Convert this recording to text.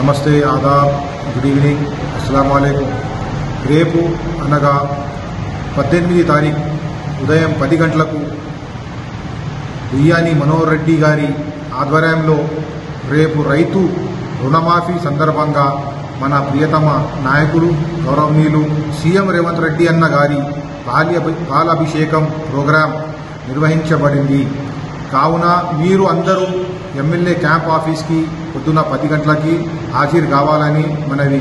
నమస్తే, Aadab, good evening, అస్సలాము అలైకుం. రేపు అనగా 18 తారీఖు ఉదయం 10 గంటలకు ఉయ్యాని మనోహర్ రెడ్డి గారి ఆధ్వర్యంలో రేపు రైతు రుణమాఫీ సందర్భంగా మన ప్రియతమ నాయకుడు గౌరవనీయులు సీఎం రేవంత్ రెడ్డి అన్న గారి పాలాభిషేకం ప్రోగ్రాం నిర్వహించబడింది. కావున మీరు అందరూ ఎమ్మెల్యే క్యాంప్ ఆఫీస్కి పొద్దున 10 గంటలకి హాజరు కావాలని మనవి.